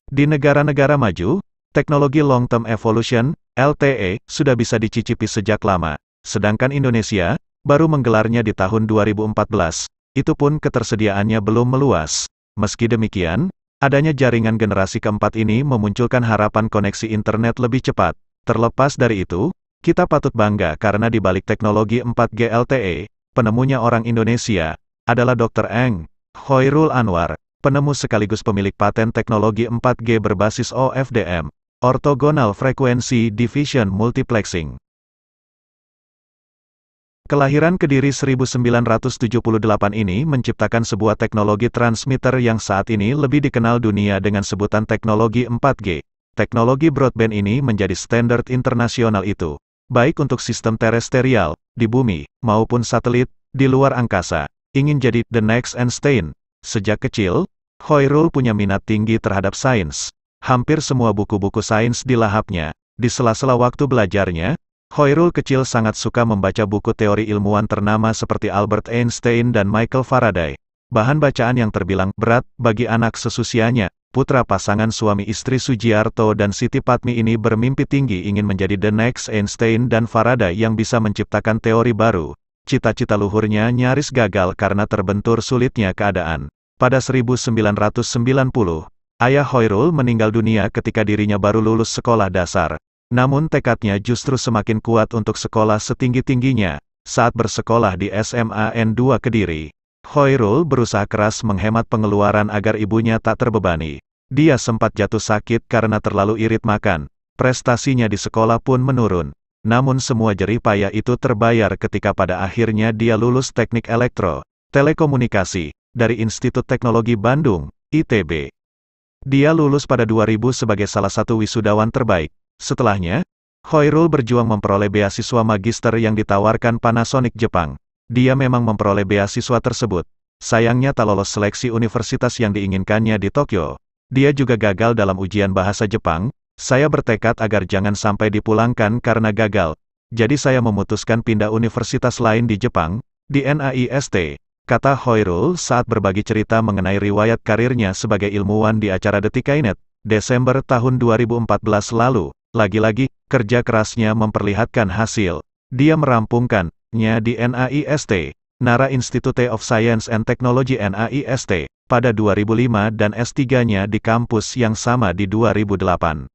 Di negara-negara maju, teknologi Long Term Evolution, LTE, sudah bisa dicicipi sejak lama. Sedangkan Indonesia, baru menggelarnya di tahun 2014, itu pun ketersediaannya belum meluas. Meski demikian, adanya jaringan generasi keempat ini memunculkan harapan koneksi internet lebih cepat. Terlepas dari itu, kita patut bangga karena di balik teknologi 4G LTE, penemunya orang Indonesia, adalah Dr. Eng Khoirul Anwar, penemu sekaligus pemilik paten teknologi 4G berbasis OFDM, Orthogonal Frequency Division Multiplexing. Kelahiran Kediri 1978 ini menciptakan sebuah teknologi transmitter yang saat ini lebih dikenal dunia dengan sebutan teknologi 4G. Teknologi broadband ini menjadi standar internasional itu, baik untuk sistem terestrial, di bumi, maupun satelit, di luar angkasa. Ingin jadi the next Einstein. Sejak kecil, Khoirul punya minat tinggi terhadap sains. Hampir semua buku-buku sains dilahapnya. Di sela-sela waktu belajarnya, Khoirul kecil sangat suka membaca buku teori ilmuwan ternama seperti Albert Einstein dan Michael Faraday. Bahan bacaan yang terbilang berat bagi anak sesusianya. Putra pasangan suami istri Sujiarto dan Siti Patmi ini bermimpi tinggi ingin menjadi the next Einstein dan Faraday yang bisa menciptakan teori baru. Cita-cita luhurnya nyaris gagal karena terbentur sulitnya keadaan. Pada 1990, ayah Khoirul meninggal dunia ketika dirinya baru lulus sekolah dasar. Namun tekadnya justru semakin kuat untuk sekolah setinggi-tingginya. Saat bersekolah di SMA N2 Kediri, Khoirul berusaha keras menghemat pengeluaran agar ibunya tak terbebani. Dia sempat jatuh sakit karena terlalu irit makan. Prestasinya di sekolah pun menurun. Namun semua jerih payah itu terbayar ketika pada akhirnya dia lulus Teknik Elektro, Telekomunikasi, dari Institut Teknologi Bandung, ITB. Dia lulus pada 2000 sebagai salah satu wisudawan terbaik. Setelahnya, Khoirul berjuang memperoleh beasiswa magister yang ditawarkan Panasonic Jepang. Dia memang memperoleh beasiswa tersebut. Sayangnya tak lolos seleksi universitas yang diinginkannya di Tokyo. Dia juga gagal dalam ujian bahasa Jepang. Saya bertekad agar jangan sampai dipulangkan karena gagal. Jadi saya memutuskan pindah universitas lain di Jepang, di NAIST, kata Khoirul saat berbagi cerita mengenai riwayat karirnya sebagai ilmuwan di acara Detikainet, Desember tahun 2014 lalu. Lagi-lagi, kerja kerasnya memperlihatkan hasil. Dia merampungkannya di NAIST, Nara Institute of Science and Technology NAIST, pada 2005 dan S3-nya di kampus yang sama di 2008.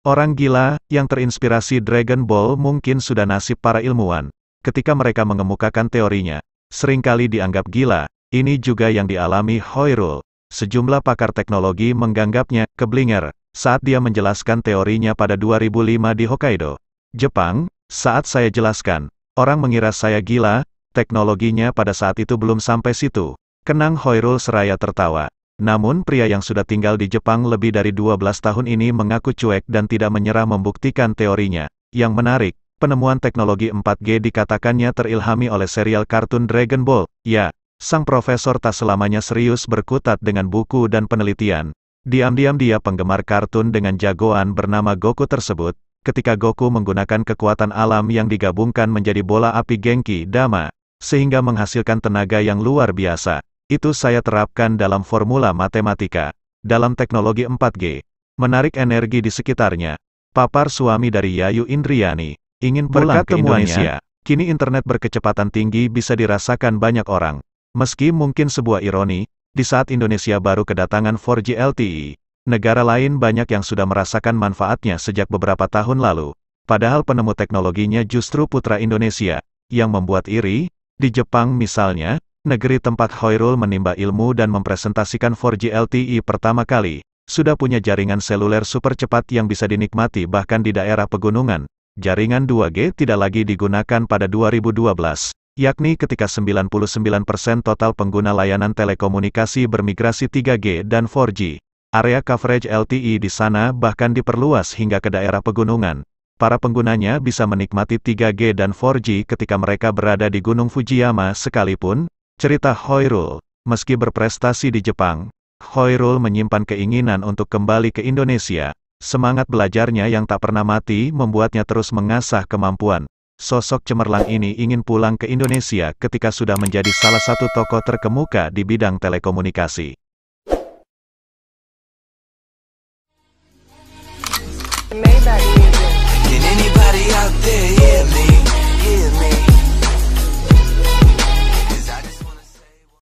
Orang gila, yang terinspirasi Dragon Ball mungkin sudah nasib para ilmuwan. Ketika mereka mengemukakan teorinya, seringkali dianggap gila. Ini juga yang dialami Khoirul. Sejumlah pakar teknologi menganggapnya keblinger saat dia menjelaskan teorinya pada 2005 di Hokkaido, Jepang. Saat saya jelaskan, orang mengira saya gila. Teknologinya pada saat itu belum sampai situ. Kenang Khoirul seraya tertawa. Namun pria yang sudah tinggal di Jepang lebih dari 12 tahun ini mengaku cuek dan tidak menyerah membuktikan teorinya. Yang menarik, penemuan teknologi 4G dikatakannya terilhami oleh serial kartun Dragon Ball. Ya, sang profesor tak selamanya serius berkutat dengan buku dan penelitian. Diam-diam dia penggemar kartun dengan jagoan bernama Goku tersebut. Ketika Goku menggunakan kekuatan alam yang digabungkan menjadi bola api Genki Dama, sehingga menghasilkan tenaga yang luar biasa. Itu saya terapkan dalam formula matematika. Dalam teknologi 4G, menarik energi di sekitarnya. Papar suami dari Yayu Indriani, ingin pulang ke Indonesia. Kini internet berkecepatan tinggi bisa dirasakan banyak orang. Meski mungkin sebuah ironi, di saat Indonesia baru kedatangan 4G LTE, negara lain banyak yang sudah merasakan manfaatnya sejak beberapa tahun lalu. Padahal penemu teknologinya justru putra Indonesia, yang membuat iri. Di Jepang misalnya, negeri tempat Khoirul menimba ilmu dan mempresentasikan 4G LTE pertama kali, sudah punya jaringan seluler super cepat yang bisa dinikmati bahkan di daerah pegunungan. Jaringan 2G tidak lagi digunakan pada 2012, yakni ketika 99% total pengguna layanan telekomunikasi bermigrasi 3G dan 4G. Area coverage LTE di sana bahkan diperluas hingga ke daerah pegunungan. Para penggunanya bisa menikmati 3G dan 4G ketika mereka berada di Gunung Fujiyama sekalipun. Cerita Khoirul, meski berprestasi di Jepang, Khoirul menyimpan keinginan untuk kembali ke Indonesia. Semangat belajarnya yang tak pernah mati membuatnya terus mengasah kemampuan. Sosok cemerlang ini ingin pulang ke Indonesia ketika sudah menjadi salah satu tokoh terkemuka di bidang telekomunikasi. Maybach.